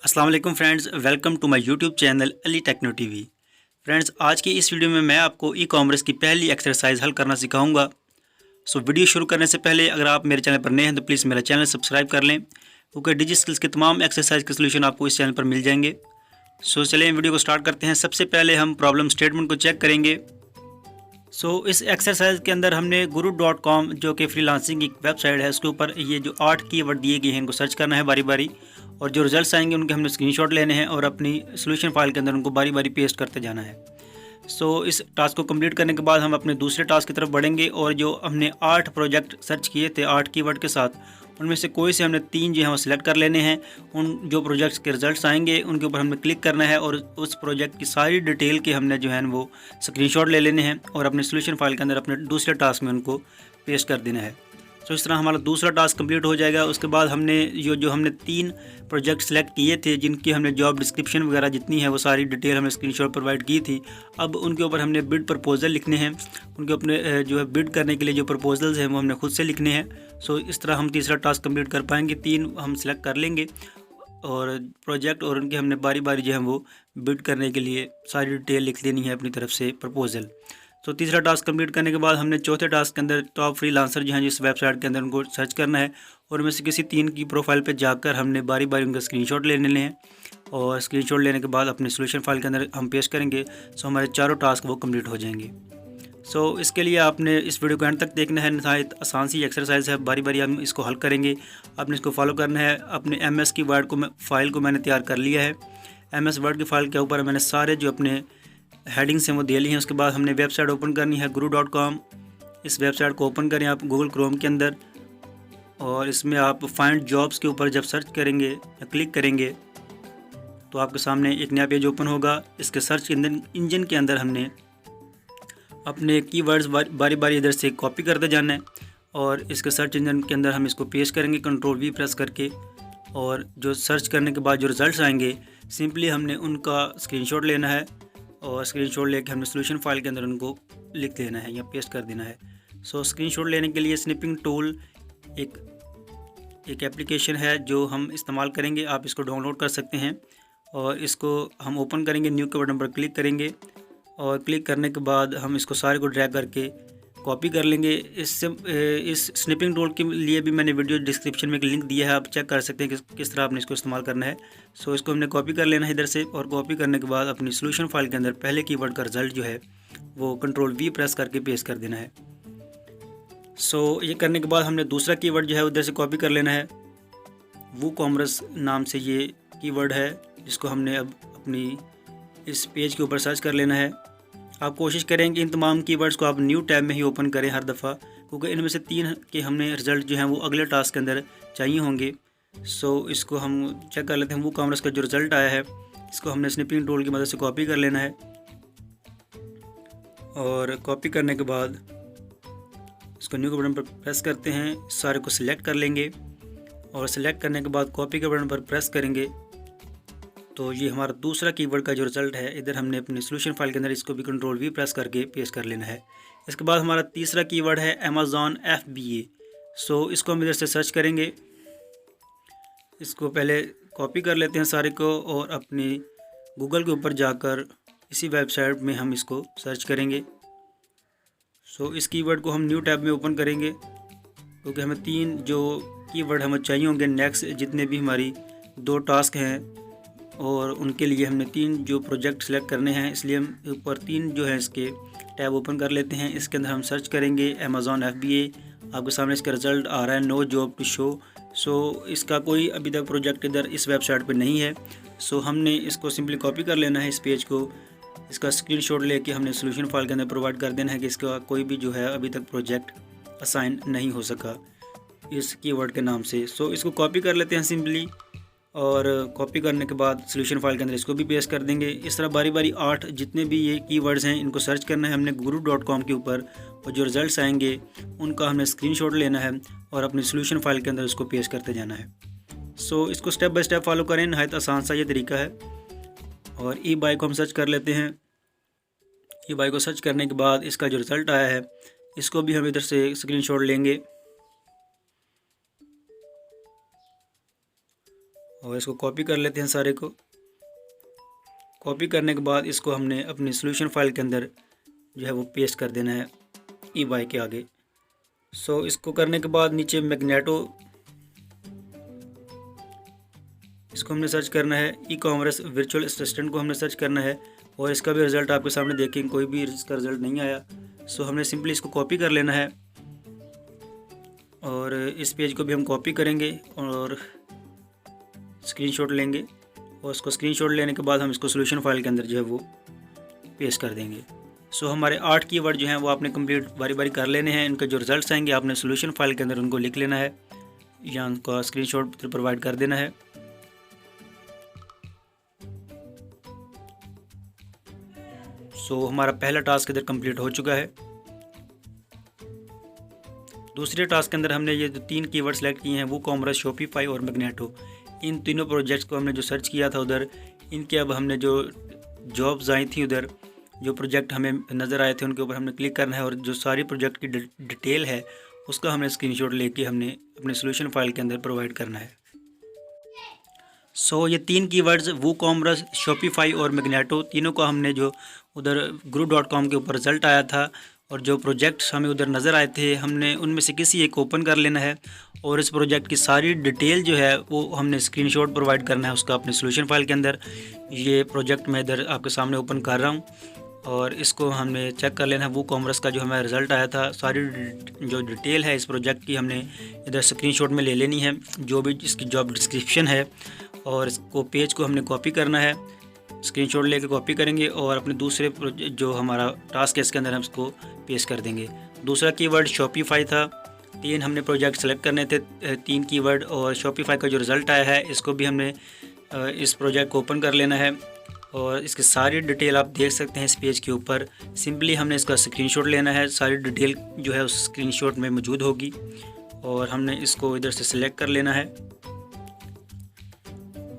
अस्सलाम वालेकुम friends, welcome to my YouTube channel Ali techno TV. Friends, आज की इस वीडियो में मैं आपको ई कॉमर्स की पहली एक्सरसाइज हल करना सिखाऊंगा। वीडियो शुरू करने से पहले अगर आप मेरे चैनल पर नए हैं तो प्लीज़ मेरा चैनल सब्सक्राइब कर लें, क्योंकि डिजी स्किल्स के तमाम एक्सरसाइज के सोल्यूशन आपको इस चैनल पर मिल जाएंगे। चलिए वीडियो को स्टार्ट करते हैं। सबसे पहले हम प्रॉब्लम स्टेटमेंट को चेक करेंगे। इस एक्सरसाइज के अंदर हमने guru.com जो कि फ्रीलांसिंग एक वेबसाइट है, उसके ऊपर ये जो 8 कीवर्ड दिए गए हैं इनको सर्च करना है बारी बारी, और जो रिजल्ट्स आएंगे उनके हमने स्क्रीनशॉट लेने हैं और अपनी सोल्यूशन फाइल के अंदर उनको बारी बारी पेस्ट करते जाना है। इस टास्क को कंप्लीट करने के बाद हम अपने दूसरे टास्क की तरफ बढ़ेंगे, और जो हमने 8 प्रोजेक्ट सर्च किए थे 8 कीवर्ड के साथ, उनमें से कोई से हमने 3 जो है वो सिलेक्ट कर लेने हैं। उन जो प्रोजेक्ट्स के रिजल्ट्स आएंगे उनके ऊपर हमने क्लिक करना है और उस प्रोजेक्ट की सारी डिटेल के हमने जो है वो स्क्रीनशॉट ले लेने हैं और अपने सोल्यूशन फाइल के अंदर अपने दूसरे टास्क में उनको पेस्ट कर देना है। इस तरह हमारा दूसरा टास्क कंप्लीट हो जाएगा। उसके बाद हमने जो हमने 3 प्रोजेक्ट सेलेक्ट किए थे, जिनकी हमने जॉब डिस्क्रिप्शन वगैरह जितनी है वो सारी डिटेल हमने स्क्रीनशॉट प्रोवाइड की थी। अब उनके ऊपर हमने बिड प्रपोजल लिखने हैं। उनके अपने जो है बिड करने के लिए जो प्रपोजल्स हैं वो हमने खुद से लिखने हैं। इस तरह हम तीसरा टास्क कंप्लीट कर पाएंगे। 3 हम सिलेक्ट कर लेंगे और प्रोजेक्ट, और उनके हमने बारी बारी जो है वो बिड करने के लिए सारी डिटेल लिख लेनी है अपनी तरफ से प्रपोजल। तीसरा टास्क कंप्लीट करने के बाद हमने चौथे टास्क के अंदर टॉप फ्रीलांसर जो हैं जिस वेबसाइट के अंदर उनको सर्च करना है, और उनमें से किसी 3 की प्रोफाइल पे जाकर हमने बारी बारी उनका स्क्रीनशॉट ले लेने हैं, और स्क्रीनशॉट लेने के बाद अपने सोल्यूशन फाइल के अंदर हम पेस्ट करेंगे। हमारे चारों टास्क वो कंप्लीट हो जाएंगे। इसके लिए आपने इस वीडियो को एंड तक देखना है। नहायत आसान सी एक्सरसाइज है, बारी बारी हम इसको हल करेंगे। आपने इसको फॉलो करना है। अपने MS की वर्ड को फाइल को मैंने तैयार कर लिया है। MS वर्ड की फाइल के ऊपर मैंने सारे जो अपने हेडिंग्स हैं वो दे ली हैं। उसके बाद हमने वेबसाइट ओपन करनी है guru.com। इस वेबसाइट को ओपन करें आप गूगल क्रोम के अंदर, और इसमें आप फाइंड जॉब्स के ऊपर जब सर्च करेंगे या क्लिक करेंगे तो आपके सामने एक नया पेज ओपन होगा। इसके सर्च इंजन के अंदर हमने अपने कीवर्ड्स बारी बारी इधर से कॉपी करते जाना है, और इसके सर्च इंजन के अंदर हम इसको पेस्ट करेंगे Ctrl+V प्रेस करके। और जो सर्च करने के बाद जो रिज़ल्ट्स आएंगे सिंपली हमने उनका स्क्रीनशॉट लेना है, और स्क्रीनशॉट लेके हमने सोल्यूशन फाइल के अंदर उनको लिख देना है या पेस्ट कर देना है। स्क्रीनशॉट लेने के लिए स्निपिंग टूल एक एप्लीकेशन है जो हम इस्तेमाल करेंगे। आप इसको डाउनलोड कर सकते हैं, और इसको हम ओपन करेंगे, न्यू के बटन पर क्लिक करेंगे, और क्लिक करने के बाद हम इसको सारे को ड्रैग करके कॉपी कर लेंगे। इस स्निपिंग टूल के लिए भी मैंने वीडियो डिस्क्रिप्शन में एक लिंक दिया है, आप चेक कर सकते हैं किस तरह आपने इसको इस्तेमाल करना है। इसको हमने कॉपी कर लेना है इधर से, और कॉपी करने के बाद अपनी सोल्यूशन फाइल के अंदर पहले कीवर्ड का रिजल्ट जो है वो Ctrl+V प्रेस करके पेस्ट कर देना है। ये करने के बाद हमने दूसरा कीवर्ड जो है उधर से कॉपी कर लेना है। WooCommerce नाम से ये कीवर्ड है, जिसको हमने अब अपनी इस पेज के ऊपर सर्च कर लेना है। आप कोशिश करें कि इन तमाम कीवर्ड्स को आप न्यू टैब में ही ओपन करें हर दफ़ा, क्योंकि इनमें से 3 के हमने रिज़ल्ट जो हैं वो अगले टास्क के अंदर चाहिए होंगे। इसको हम चेक कर लेते हैं। WooCommerce का जो रिज़ल्ट आया है इसको हमने स्निपिंग टूल की मदद से कॉपी कर लेना है, और कॉपी करने के बाद इसको न्यू के बटन पर प्रेस करते हैं, सारे को सिलेक्ट कर लेंगे, और सिलेक्ट करने के बाद कॉपी के बटन पर प्रेस करेंगे तो ये हमारा दूसरा कीवर्ड का जो रिज़ल्ट है इधर हमने अपनी सोल्यूशन फाइल के अंदर इसको भी Ctrl+V प्रेस करके पेस्ट कर लेना है। इसके बाद हमारा तीसरा कीवर्ड है Amazon FBA। इसको हम इधर से सर्च करेंगे। इसको पहले कॉपी कर लेते हैं सारे को, और अपनी गूगल के ऊपर जाकर इसी वेबसाइट में हम इसको सर्च करेंगे। इस कीवर्ड को हम न्यू टैब में ओपन करेंगे, क्योंकि हमें 3 जो कीवर्ड हमें चाहिए होंगे नेक्स्ट जितने भी हमारी 2 टास्क हैं, और उनके लिए हमने 3 जो प्रोजेक्ट सेलेक्ट करने हैं, इसलिए हम ऊपर 3 जो है इसके टैब ओपन कर लेते हैं। इसके अंदर हम सर्च करेंगे Amazon FBA। आपके सामने इसका रिज़ल्ट आ रहा है नो जॉब टू शो। इसका कोई अभी तक प्रोजेक्ट इधर इस वेबसाइट पे नहीं है। हमने इसको सिंपली कॉपी कर लेना है इस पेज को। इसका स्क्रीनशॉट लेके हमने सोल्यूशन फाइल के अंदर प्रोवाइड कर देना है कि इसका कोई भी जो है अभी तक प्रोजेक्ट असाइन नहीं हो सका इस कीवर्ड के नाम से। इसको कॉपी कर लेते हैं सिंपली, और कॉपी करने के बाद सोल्यूशन फाइल के अंदर इसको भी पेस्ट कर देंगे। इस तरह बारी बारी 8 जितने भी ये कीवर्ड्स हैं इनको सर्च करना है हमने guru.com के ऊपर, और जो रिज़ल्ट्स आएंगे उनका हमने स्क्रीनशॉट लेना है और अपनी सोल्यूशन फाइल के अंदर उसको पेस्ट करते जाना है। इसको स्टेप बाय स्टेप फॉलो करें, नहायत आसान सा ये तरीका है। और ई-बाई को हम सर्च कर लेते हैं। ई-बाई को सर्च करने के बाद इसका जो रिज़ल्ट आया है इसको भी हम इधर से स्क्रीनशॉट लेंगे, और इसको कॉपी कर लेते हैं सारे को। कॉपी करने के बाद इसको हमने अपनी सॉल्यूशन फाइल के अंदर जो है वो पेस्ट कर देना है EY के आगे। सो इसको करने के बाद नीचे मैग्नेटो, इसको हमने सर्च करना है। ई-कॉमर्स वर्चुअल असिस्टेंट को हमने सर्च करना है और इसका भी रिज़ल्ट आपके सामने देखेंगे, कोई भी इसका रिज़ल्ट नहीं आया। सो हमने सिंपली इसको कॉपी कर लेना है और इस पेज को भी हम कॉपी करेंगे और स्क्रीनशॉट लेंगे और उसको स्क्रीनशॉट लेने के बाद हम इसको सॉल्यूशन फाइल के अंदर जो है वो पेस्ट कर देंगे। सो हमारे 8 कीवर्ड जो हैं वो आपने कंप्लीट बारी बारी कर लेने हैं। इनके जो रिजल्ट्स आएंगे आपने सॉल्यूशन फाइल के अंदर उनको लिख लेना है या उनका स्क्रीनशॉट प्रोवाइड कर देना है। सो हमारा पहला टास्क इधर कंप्लीट हो चुका है। दूसरे टास्क के अंदर हमने ये जो 3 कीवर्ड सेलेक्ट किए हैं WooCommerce, शॉपिफाई और मैग्नेटो, इन तीनों प्रोजेक्ट्स को हमने जो सर्च किया था उधर, इनके अब हमने जो जॉब्स आई थी उधर, जो प्रोजेक्ट हमें नज़र आए थे उनके ऊपर हमने क्लिक करना है और जो सारी प्रोजेक्ट की डिटेल है उसका हमने स्क्रीनशॉट लेके हमने अपने सॉल्यूशन फाइल के अंदर प्रोवाइड करना है। सो ये 3 कीवर्ड्स WooCommerce, शॉपिफाई और मैग्नेटो, तीनों का हमने जो उधर guru.com के ऊपर रिज़ल्ट आया था और जो प्रोजेक्ट्स हमें उधर नज़र आए थे, हमने उनमें से किसी एक ओपन कर लेना है और इस प्रोजेक्ट की सारी डिटेल जो है वो हमने स्क्रीनशॉट प्रोवाइड करना है उसका अपने सॉल्यूशन फाइल के अंदर। ये प्रोजेक्ट मैं इधर आपके सामने ओपन कर रहा हूँ और इसको हमने चेक कर लेना है। WooCommerce का जो हमारा रिज़ल्ट आया था, सारी जो डिटेल है इस प्रोजेक्ट की हमने इधर स्क्रीनशॉट में ले लेनी है, जो भी इसकी जॉब डिस्क्रिप्शन है, और इसको पेज को हमने कॉपी करना है। स्क्रीनशॉट लेके कॉपी करेंगे और अपने दूसरे जो हमारा टास्क है इसके अंदर हम इसको पेस्ट कर देंगे। दूसरा कीवर्ड शॉपिफाई था। 3 हमने प्रोजेक्ट सेलेक्ट करने थे, 3 कीवर्ड, और शॉपिफाई का जो रिज़ल्ट आया है इसको भी हमने इस प्रोजेक्ट को ओपन कर लेना है और इसकी सारी डिटेल आप देख सकते हैं इस पेज के ऊपर। सिंपली हमने इसका स्क्रीनशॉट लेना है, सारी डिटेल जो है उस स्क्रीनशॉट में मौजूद होगी और हमने इसको इधर से सिलेक्ट कर लेना है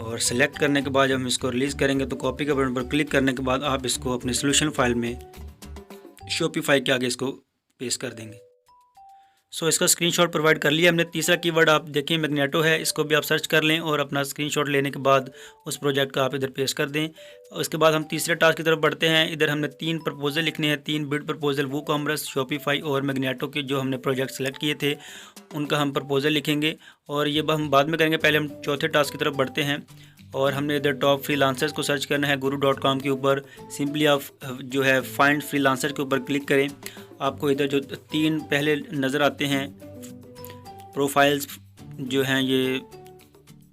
और सेलेक्ट करने के बाद जब हम इसको रिलीज़ करेंगे तो कॉपी के बटन पर क्लिक करने के बाद आप इसको अपने सॉल्यूशन फाइल में शॉपिफाई के आगे इसको पेस्ट कर देंगे। सो इसका स्क्रीनशॉट प्रोवाइड कर लिया हमने। तीसरा कीवर्ड आप देखिए मैग्नेटो है, इसको भी आप सर्च कर लें और अपना स्क्रीनशॉट लेने के बाद उस प्रोजेक्ट का आप इधर पेस्ट कर दें। उसके बाद हम तीसरे टास्क की तरफ बढ़ते हैं। इधर हमने 3 प्रपोजल लिखने हैं, 3 बिड प्रपोजल WooCommerce, शॉपिफाई और मैग्नेटो के जो हमने प्रोजेक्ट सेलेक्ट किए थे उनका हम प्रपोजल लिखेंगे और ये हम बाद में करेंगे। पहले हम चौथे टास्क की तरफ बढ़ते हैं और हमने इधर टॉप फ्रीलांसर्स को सर्च करना है guru.com के ऊपर। सिंपली आप जो है फाइंड फ्रीलांसर के ऊपर क्लिक करें, आपको इधर जो 3 पहले नज़र आते हैं प्रोफाइल्स जो हैं, ये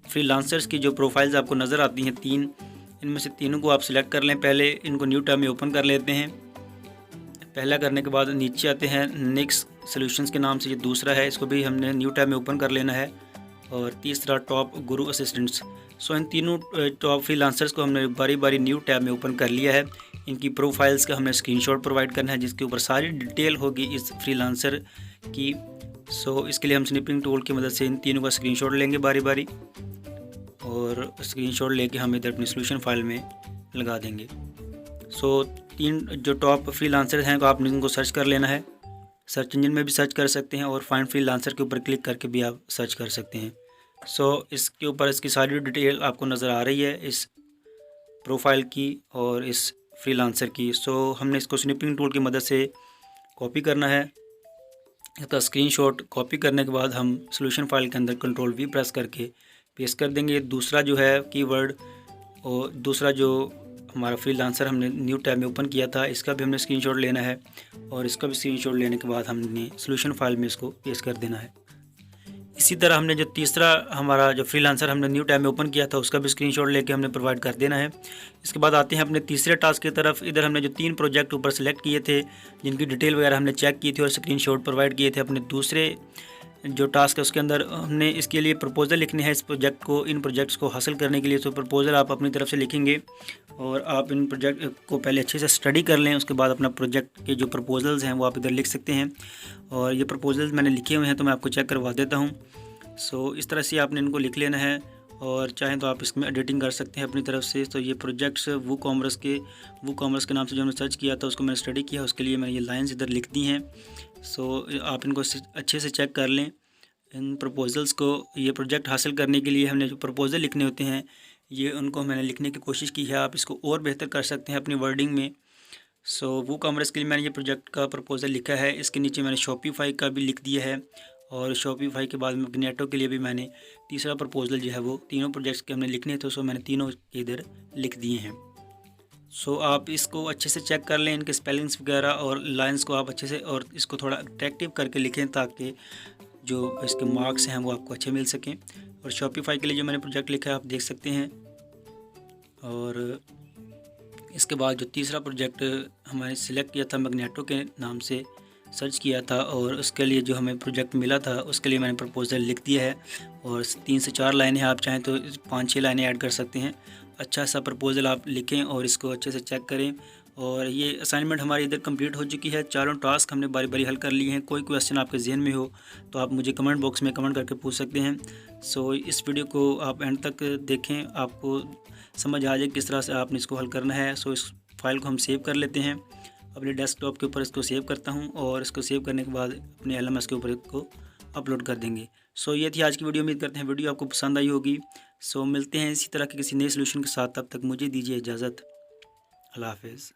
फ्रीलांसर्स की जो प्रोफाइल्स आपको नज़र आती हैं 3, इनमें से तीनों को आप सिलेक्ट कर लें। पहले इनको न्यू टैब में ओपन कर लेते हैं। पहला करने के बाद नीचे आते हैं नेक्स्ट सॉल्यूशंस के नाम से, ये दूसरा है, इसको भी हमने न्यू टैब में ओपन कर लेना है। और तीसरा टॉप गुरु असिस्टेंट्स। सो इन तीनों टॉप फ्रीलांसर्स को हमने बारी बारी न्यू टैब में ओपन कर लिया है। इनकी प्रोफाइल्स का हमने स्क्रीनशॉट प्रोवाइड करना है जिसके ऊपर सारी डिटेल होगी इस फ्रीलांसर की। सो इसके लिए हम स्निपिंग टूल की मदद से इन तीनों का स्क्रीनशॉट लेंगे बारी बारी और स्क्रीनशॉट लेके हम इधर अपनी सॉल्यूशन फाइल में लगा देंगे। सो 3 जो टॉप फ्रीलांसर हैं तो आपने इनको सर्च कर लेना है। सर्च इंजन में भी सर्च कर सकते हैं और फाइंड फ्रीलांसर के ऊपर क्लिक करके भी आप सर्च कर सकते हैं। सो इसके ऊपर इसकी सारी डिटेल आपको नज़र आ रही है इस प्रोफाइल की और इस फ्रीलांसर की। सो हमने इसको स्निपिंग टूल की मदद से कॉपी करना है। इसका स्क्रीनशॉट कॉपी करने के बाद हम सॉल्यूशन फाइल के अंदर Ctrl+V प्रेस करके पेस्ट कर देंगे। दूसरा जो है कीवर्ड और दूसरा जो हमारा फ्रीलांसर हमने न्यू टैब में ओपन किया था, इसका भी हमने स्क्रीनशॉट लेना है और इसका भी स्क्रीनशॉट लेने के बाद हमने सॉल्यूशन फाइल में इसको पेस्ट कर देना है। इसी तरह हमने जो तीसरा हमारा जो फ्रीलांसर हमने न्यू टैब में ओपन किया था उसका भी स्क्रीनशॉट लेके हमने प्रोवाइड कर देना है। इसके बाद आते हैं अपने तीसरे टास्क की तरफ। इधर हमने जो 3 प्रोजेक्ट ऊपर सेलेक्ट किए थे जिनकी डिटेल वगैरह हमने चेक की थी और स्क्रीनशॉट प्रोवाइड किए थे, अपने दूसरे जो टास्क है उसके अंदर हमने इसके लिए प्रपोजल लिखने हैं इस प्रोजेक्ट को, इन प्रोजेक्ट्स को हासिल करने के लिए। तो प्रपोजल आप अपनी तरफ से लिखेंगे और आप इन प्रोजेक्ट को पहले अच्छे से स्टडी कर लें। उसके बाद अपना प्रोजेक्ट के जो प्रपोजल्स हैं वो आप इधर लिख सकते हैं और ये प्रपोजल्स मैंने लिखे हुए हैं तो मैं आपको चेक करवा देता हूँ। सो इस तरह से आपने इनको लिख लेना है और चाहें तो आप इसमें एडिटिंग कर सकते हैं अपनी तरफ से। तो ये प्रोजेक्ट्स WooCommerce के नाम से जो हमने सर्च किया था उसको मैंने स्टडी किया, उसके लिए मैंने ये लाइंस इधर लिख दी हैं। सो आप इनको अच्छे से चेक कर लें। इन प्रपोज़ल्स को, ये प्रोजेक्ट हासिल करने के लिए हमने जो प्रपोज़ल लिखने होते हैं ये उनको मैंने लिखने की कोशिश की है। आप इसको और बेहतर कर सकते हैं अपनी वर्डिंग में। सो वूकॉमर्स के लिए मैंने ये प्रोजेक्ट का प्रपोज़ल लिखा है। इसके नीचे मैंने शॉपिफाई का भी लिख दिया है और शॉपिफाई के बाद मैग्नेटो के लिए भी मैंने तीसरा प्रपोज़ल जो है वो तीनों प्रोजेक्ट्स के हमने लिखने थे, सो मैंने तीनों के इधर लिख दिए हैं। सो आप इसको अच्छे से चेक कर लें, इनके स्पेलिंग्स वगैरह और लाइंस को आप अच्छे से, और इसको थोड़ा अट्रैक्टिव करके लिखें ताकि जो इसके मार्क्स हैं वो आपको अच्छे मिल सकें। और शॉपिफाई के लिए जो मैंने प्रोजेक्ट लिखा है आप देख सकते हैं। और इसके बाद जो तीसरा प्रोजेक्ट हमारे सिलेक्ट किया था मैग्नेटो के नाम से सर्च किया था, और उसके लिए जो हमें प्रोजेक्ट मिला था उसके लिए मैंने प्रपोज़ल लिख दिया है। और 3 से 4 लाइनें हैं, आप चाहें तो 5-6 लाइनें ऐड कर सकते हैं। अच्छा सा प्रपोज़ल आप लिखें और इसको अच्छे से चेक करें। और ये असाइनमेंट हमारी इधर कंप्लीट हो चुकी है। चारों टास्क हमने बारी बारी हल कर लिए हैं। कोई क्वेश्चन आपके जहन में हो तो आप मुझे कमेंट बॉक्स में कमेंट करके पूछ सकते हैं। सो इस वीडियो को आप एंड तक देखें, आपको समझ आ जाए किस तरह से आपने इसको हल करना है। सो इस फाइल को हम सेव कर लेते हैं। अपने डेस्कटॉप के ऊपर इसको सेव करता हूं और इसको सेव करने के बाद अपने LMS के ऊपर इसको अपलोड कर देंगे। सो ये थी आज की वीडियो। उम्मीद करते हैं वीडियो आपको पसंद आई होगी। सो मिलते हैं इसी तरह के किसी नए सोल्यूशन के साथ। तब तक मुझे दीजिए इजाज़त। अल्लाह हाफ़िज़।